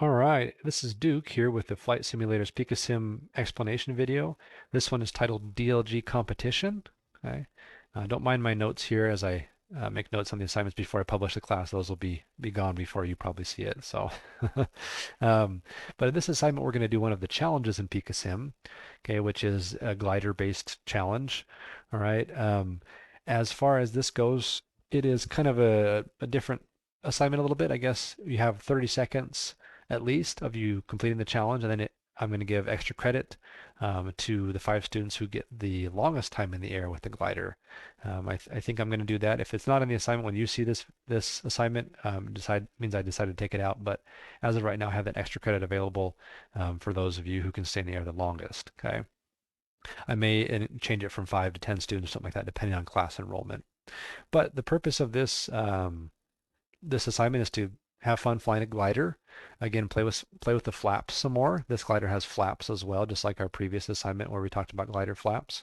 All right, this is Duke here with the Flight Simulator's PicaSim explanation video. This one is titled DLG Competition. Okay, don't mind my notes here as I make notes on the assignments before I publish the class. Those will be gone before you probably see it. So, um, but in this assignment, we're going to do one of the challenges in PicaSim, okay, which is a glider-based challenge. All right. As far as this goes, it is kind of a different assignment a little bit. I guess you have 30 seconds at least of you completing the challenge, and then I'm going to give extra credit to the 5 students who get the longest time in the air with the glider. I think I'm going to do that. If it's not in the assignment when you see this assignment, means I decided to take it out. But as of right now, I have that extra credit available for those of you who can stay in the air the longest. Okay. I may change it from 5 to 10 students, something like that, depending on class enrollment. But the purpose of this assignment is to have fun flying a glider. Again, play with the flaps some more. This glider has flaps as well, just like our previous assignment where we talked about glider flaps.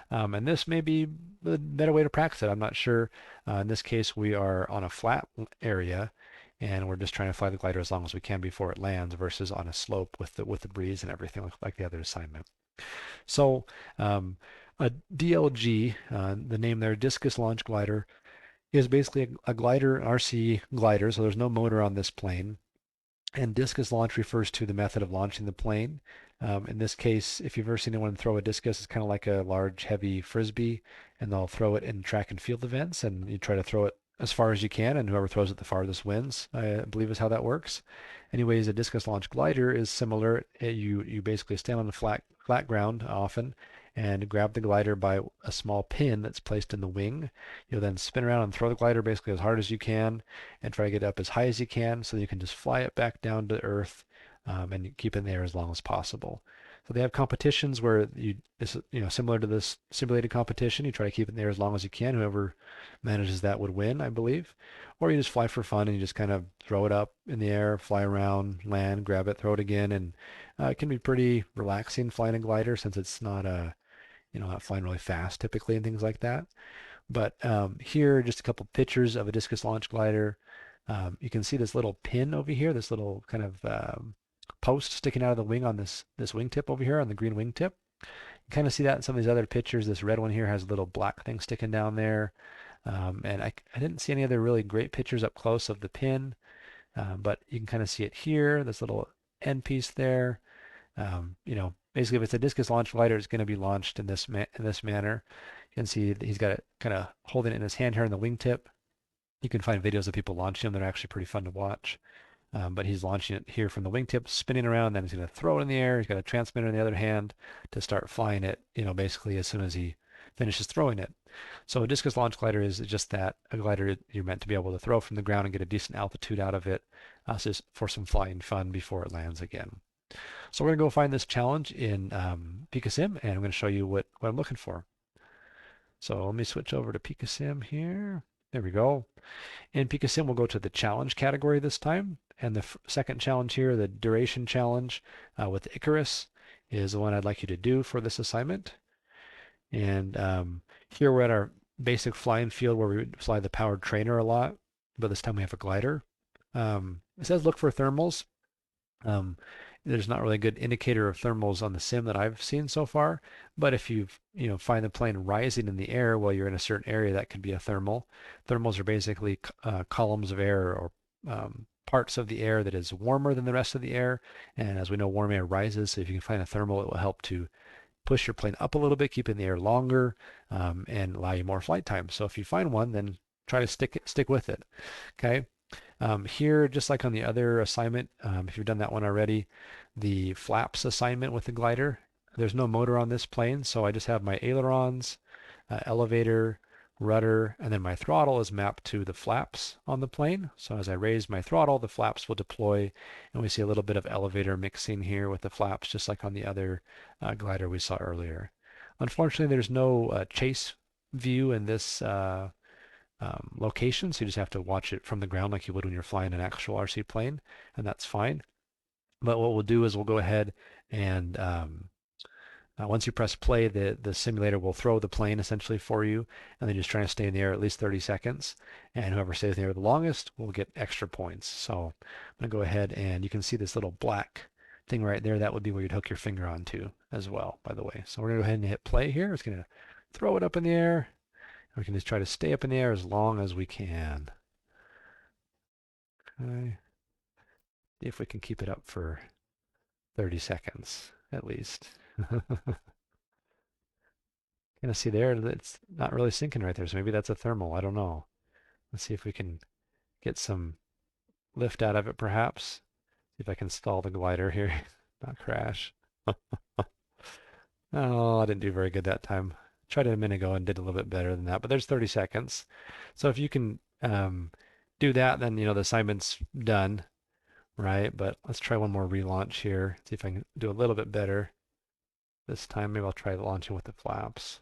And this may be the better way to practice it. I'm not sure. In this case, we are on a flat area, and we're just trying to fly the glider as long as we can before it lands, versus on a slope with the breeze and everything like the other assignment. So a DLG, the name there, discus launch glider, is basically a glider, an RC glider, so there's no motor on this plane. And discus launch refers to the method of launching the plane. In this case, if you've ever seen anyone throw a discus, it's kind of like a large, heavy frisbee, and they'll throw it in track and field events, and you try to throw it as far as you can, and whoever throws it the farthest wins, I believe is how that works. Anyways, a discus launch glider is similar. You basically stand on the flat ground often and grab the glider by a small pin that's placed in the wing. You'll then spin around and throw the glider basically as hard as you can and try to get up as high as you can so that you can just fly it back down to earth and keep it in the air as long as possible. So they have competitions where similar to this simulated competition, you try to keep it in the air as long as you can. Whoever manages that would win, I believe. Or you just fly for fun and you just kind of throw it up in the air, fly around, land, grab it, throw it again, and it can be pretty relaxing flying a glider since it's not flying really fast typically and things like that. But here, just a couple pictures of a discus launch glider. You can see this little pin over here, this little kind of post sticking out of the wing on this wingtip over here on the green wingtip. You kind of see that in some of these other pictures. This red one here has a little black thing sticking down there. And I didn't see any other really great pictures up close of the pin, but you can kind of see it here, this little end piece there. Basically, if it's a discus launch glider, it's going to be launched in this manner. You can see that he's got it kind of holding it in his hand here on the wingtip. You can find videos of people launching them. They're actually pretty fun to watch. But he's launching it here from the wingtip, spinning around, then he's going to throw it in the air. He's got a transmitter in the other hand to start flying it, basically as soon as he finishes throwing it. So a discus launch glider is just that, a glider you're meant to be able to throw from the ground and get a decent altitude out of it, just for some flying fun before it lands again. So we're going to go find this challenge in PicaSim, and I'm going to show you what I'm looking for. So let me switch over to PicaSim here. There we go. In PicaSim, we'll go to the challenge category this time. And the second challenge here, the duration challenge with Icarus, is the one I'd like you to do for this assignment. And here we're at our basic flying field where we fly the powered trainer a lot, but this time we have a glider. It says look for thermals. There's not really a good indicator of thermals on the sim that I've seen so far, but if you find the plane rising in the air while you're in a certain area, that could be a thermal. Thermals are basically columns of air or parts of the air that is warmer than the rest of the air, and as we know, warm air rises, so if you can find a thermal, it will help to push your plane up a little bit, keep it in the air longer, and allow you more flight time. So if you find one, then try to stick with it. Okay. Here, just like on the other assignment, if you've done that one already, the flaps assignment with the glider, there's no motor on this plane, so I just have my ailerons, elevator, rudder, and then my throttle is mapped to the flaps on the plane. So as I raise my throttle, the flaps will deploy, and we see a little bit of elevator mixing here with the flaps, just like on the other glider we saw earlier. Unfortunately, there's no chase view in this location, so you just have to watch it from the ground like you would when you're flying an actual RC plane, and that's fine. But what we'll do is we'll go ahead and Once you press play, the simulator will throw the plane essentially for you, and then just trying to stay in the air at least 30 seconds. And whoever stays in the air the longest will get extra points. So I'm going to go ahead, and you can see this little black thing right there. That would be where you'd hook your finger onto as well, by the way. So we're going to go ahead and hit play here. It's going to throw it up in the air. We can just try to stay up in the air as long as we can. Okay. See if we can keep it up for 30 seconds at least. Kind of see there, it's not really sinking right there. So maybe that's a thermal. I don't know. Let's see if we can get some lift out of it perhaps. See if I can stall the glider here, not crash. Oh, I didn't do very good that time. Tried it a minute ago and did a little bit better than that, but there's 30 seconds. So if you can do that, then the assignment's done, right? But let's try one more relaunch here. See if I can do a little bit better this time. Maybe I'll try launching with the flaps.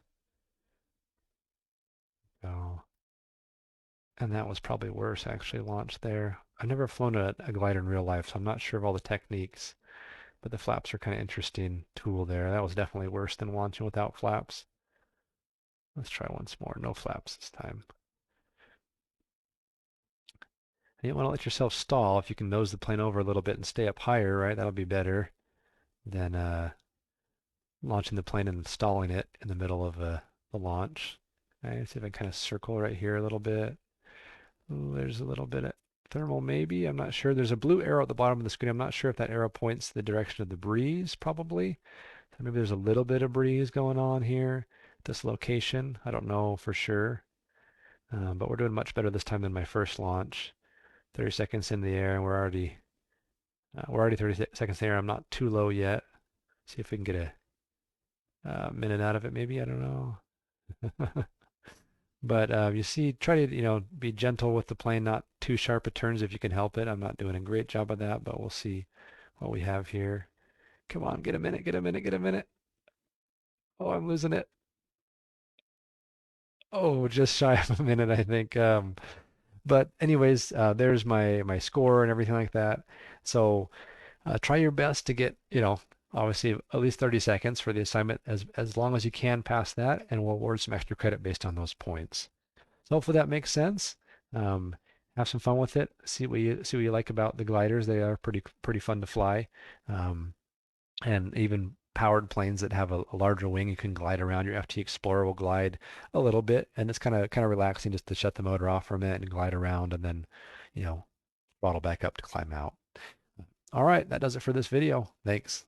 So, and that was probably worse actually, launched there. I've never flown a glider in real life, so I'm not sure of all the techniques, but the flaps are kind of interesting tool there. That was definitely worse than launching without flaps. Let's try once more. No flaps this time. And you want to let yourself stall. If you can nose the plane over a little bit and stay up higher, right? That'll be better than launching the plane and stalling it in the middle of the launch. Okay, see if I can kind of circle right here a little bit. Ooh, there's a little bit of thermal maybe. I'm not sure. There's a blue arrow at the bottom of the screen. I'm not sure if that arrow points the direction of the breeze, probably. So maybe there's a little bit of breeze going on here at this location. I don't know for sure. But we're doing much better this time than my first launch. 30 seconds in the air, and we're already 30 seconds in the air. I'm not too low yet. See if we can get a minute out of it, maybe. I don't know. But you see, try to be gentle with the plane, not too sharp at turns if you can help it. I'm not doing a great job of that, but we'll see what we have here. Come on, get a minute, get a minute, get a minute. Oh, I'm losing it. Oh, just shy of a minute, I think. But anyways, there's my score and everything like that. So try your best to get, obviously at least 30 seconds for the assignment as long as you can past that, and we'll award some extra credit based on those points. So hopefully that makes sense. Um, have some fun with it. See what you like about the gliders. They are pretty fun to fly, um, and even powered planes that have a larger wing, you can glide around. Your FT Explorer will glide a little bit, and it's kind of relaxing just to shut the motor off for a minute and glide around, and then you know throttle back up to climb out. All right, that does it for this video. Thanks.